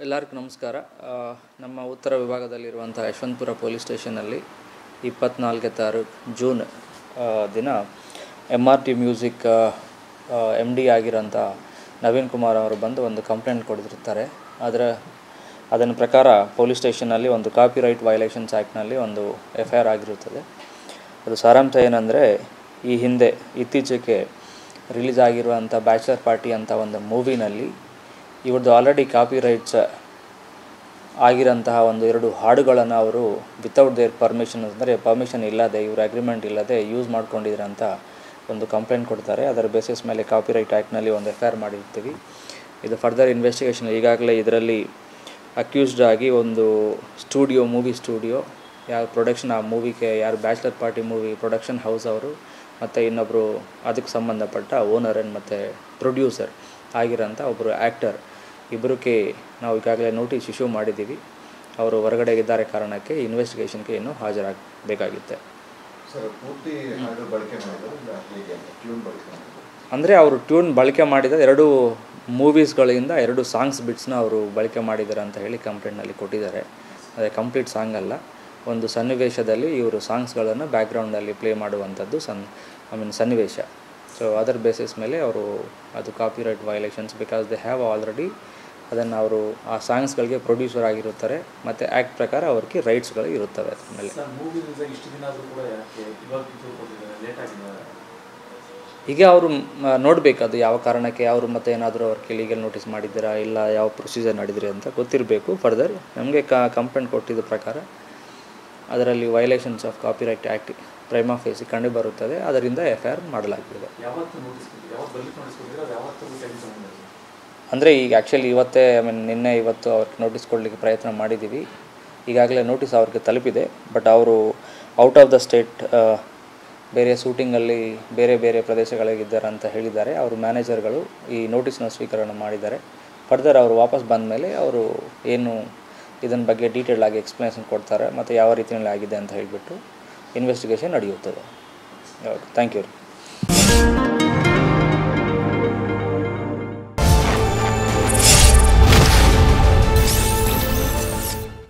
ಎಲ್ಲರಿಗೂ ನಮಸ್ಕಾರ. ನಮ್ಮ ಉತ್ತರ ವಿಭಾಗದಲ್ಲಿರುವಂಥ ಯಶವಂತಪುರ ಪೊಲೀಸ್ ಸ್ಟೇಷನಲ್ಲಿ 24 ಜೂನ್ ದಿನ MRT ಮ್ಯೂಸಿಕ್ MD ಆಗಿರೋಂಥ ನವೀನ್ ಕುಮಾರ್ ಅವರು ಬಂದು ಒಂದು ಕಂಪ್ಲೇಂಟ್ ಕೊಡಿದಿರ್ತಾರೆ. ಅದರ ಪ್ರಕಾರ ಪೊಲೀಸ್ ಸ್ಟೇಷನಲ್ಲಿ ಒಂದು ಕಾಪಿರೈಟ್ ವೈಲೇಷನ್ಸ್ ಆ್ಯಕ್ಟ್ನಲ್ಲಿ ಒಂದು FIR ಆಗಿರುತ್ತದೆ. ಅದು ಸಾರಾಂಶ ಏನಂದರೆ, ಈ ಹಿಂದೆ ಇತ್ತೀಚೆಗೆ ರಿಲೀಸ್ ಆಗಿರುವಂಥ ಬ್ಯಾಚಲರ್ ಪಾರ್ಟಿ ಅಂತ ಒಂದು ಮೂವಿನಲ್ಲಿ ಇವ್ರದ್ದು ಆಲ್ರೆಡಿ ಕಾಪಿರೈಟ್ಸ್ ಆಗಿರೋಂತಹ ಒಂದು 2 ಹಾಡುಗಳನ್ನು ಅವರು ವಿತೌಟ್ ದೇರ್ ಪರ್ಮಿಷನ್, ಅಂದರೆ ಪರ್ಮಿಷನ್ ಇಲ್ಲದೆ, ಇವ್ರ ಅಗ್ರಿಮೆಂಟ್ ಇಲ್ಲದೆ ಯೂಸ್ ಮಾಡ್ಕೊಂಡಿದ್ರೆ ಅಂತ ಒಂದು ಕಂಪ್ಲೇಂಟ್ ಕೊಡ್ತಾರೆ. ಅದರ ಬೇಸಿಸ್ ಮೇಲೆ ಕಾಪಿರೈಟ್ ಆ್ಯಕ್ಟ್ನಲ್ಲಿ ಒಂದು FIR ಮಾಡಿರ್ತೀವಿ. ಇದು ಫರ್ದರ್ ಇನ್ವೆಸ್ಟಿಗೇಷನ್. ಈಗಾಗಲೇ ಇದರಲ್ಲಿ ಅಕ್ಯೂಸ್ಡ್ ಆಗಿ ಒಂದು ಮೂವಿ ಸ್ಟುಡಿಯೋ ಯಾರು ಪ್ರೊಡಕ್ಷನ್, ಆ ಮೂವಿಗೆ ಯಾರು bachelor party movie production house ಅವರು ಮತ್ತು ಇನ್ನೊಬ್ಬರು ಅದಕ್ಕೆ ಸಂಬಂಧಪಟ್ಟ ಓನರ್ ಮತ್ತು ಪ್ರೊಡ್ಯೂಸರ್ ಆಗಿರೋಂಥ ಒಬ್ಬರು ಆ್ಯಕ್ಟರ್, ಇಬ್ಬರಿಗೆ ನಾವು ಈಗಾಗಲೇ ನೋಟಿಸ್ ಇಶ್ಯೂ ಮಾಡಿದ್ದೀವಿ. ಅವರು ಹೊರಗಡೆ ಇದ್ದಾರೆ ಕಾರಣಕ್ಕೆ ಇನ್ವೆಸ್ಟಿಗೇಷನ್ಗೆ ಇನ್ನೂ ಹಾಜರಾಗಬೇಕಾಗುತ್ತೆ. ಅಂದರೆ ಅವರು ಟ್ಯೂನ್ ಬಳಕೆ ಮಾಡಿದ 2 ಮೂವೀಸ್ಗಳಿಂದ 2 ಸಾಂಗ್ಸ್ ಬಿಟ್ಸ್ನ ಅವರು ಬಳಕೆ ಮಾಡಿದ್ದಾರೆ ಅಂತ ಹೇಳಿ ಕಂಪ್ಲೇಂಟ್ನಲ್ಲಿ ಕೊಟ್ಟಿದ್ದಾರೆ. ಅದೇ ಕಂಪ್ಲೀಟ್ ಸಾಂಗ್ ಅಲ್ಲ, ಒಂದು ಸನ್ನಿವೇಶದಲ್ಲಿ ಇವರು ಸಾಂಗ್ಸ್ಗಳನ್ನು ಬ್ಯಾಕ್ಗ್ರೌಂಡಲ್ಲಿ ಪ್ಲೇ ಮಾಡುವಂಥದ್ದು ಸನ್ನಿವೇಶ. ಸೊ ಅದರ ಬೇಸಿಸ್ ಮೇಲೆ ಅವರು ಅದು copyright violations, because they have already ಅದನ್ನು ಅವರು ಆ ಸಾಂಗ್ಸ್ಗಳಿಗೆ ಪ್ರೊಡ್ಯೂಸರ್ ಆಗಿರುತ್ತಾರೆ ಮತ್ತು ಆ್ಯಕ್ಟ್ ಪ್ರಕಾರ ಅವ್ರಿಗೆ ರೈಟ್ಸ್ಗಳು ಇರುತ್ತವೆ. ಅದರ ಈಗ ಅವರು ನೋಡಬೇಕು ಅದು ಯಾವ ಕಾರಣಕ್ಕೆ ಅವರು ಮತ್ತೆ ಏನಾದರೂ ಅವ್ರಿಗೆ ಲೀಗಲ್ ನೋಟಿಸ್ ಮಾಡಿದ್ದೀರಾ, ಇಲ್ಲ ಯಾವ ಪ್ರೊಸೀಜರ್ ನಡೆದಿರಿ ಅಂತ ಗೊತ್ತಿರಬೇಕು. ಫರ್ದರ್ ನಮಗೆ ಕಂಪ್ಲೇಂಟ್ ಕೊಟ್ಟಿದ್ದ ಪ್ರಕಾರ ಅದರಲ್ಲಿ violations of copyright act prima facie ಕಂಡು ಬರುತ್ತದೆ. ಅದರಿಂದ FIR ಮಾಡಲಾಗಿದೆ. ಅಂದರೆ ಈಗ ಆ್ಯಕ್ಚುಲಿ ಇವತ್ತೇ ನಿನ್ನೆ ಇವತ್ತು ಅವ್ರಿಗೆ ನೋಟಿಸ್ ಕೊಡಲಿಕ್ಕೆ ಪ್ರಯತ್ನ ಮಾಡಿದ್ದೀವಿ. ಈಗಾಗಲೇ ನೋಟಿಸ್ ಅವ್ರಿಗೆ ತಲುಪಿದೆ. ಬಟ್ ಅವರು ಔಟ್ ಆಫ್ ದ ಸ್ಟೇಟ್ ಬೇರೆ ಶೂಟಿಂಗಲ್ಲಿ ಬೇರೆ ಪ್ರದೇಶಗಳಿದ್ದಾರೆ ಅಂತ ಹೇಳಿದ್ದಾರೆ. ಅವರು ಮ್ಯಾನೇಜರ್ಗಳು ಈ ನೋಟಿಸ್ನ ಸ್ವೀಕರಣೆ ಮಾಡಿದ್ದಾರೆ. ಫರ್ದರ್ ಅವರು ವಾಪಸ್ ಬಂದ ಮೇಲೆ ಅವರು ಏನು ಇದನ್ನ ಬಗ್ಗೆ ಡೀಟೇಲ್ ಆಗಿ ಎಕ್ಸ್ಪ್ಲನೇಷನ್ ಕೊಡ್ತಾರೆ ಮತ್ತು ಯಾವ ರೀತಿಯಲ್ಲಿ ಆಗಿದೆ ಅಂತ ಹೇಳಿಬಿಟ್ಟು ಇನ್ವೆಸ್ಟಿಗೇಷನ್ ನಡೆಯುತ್ತದೆ. Thank you.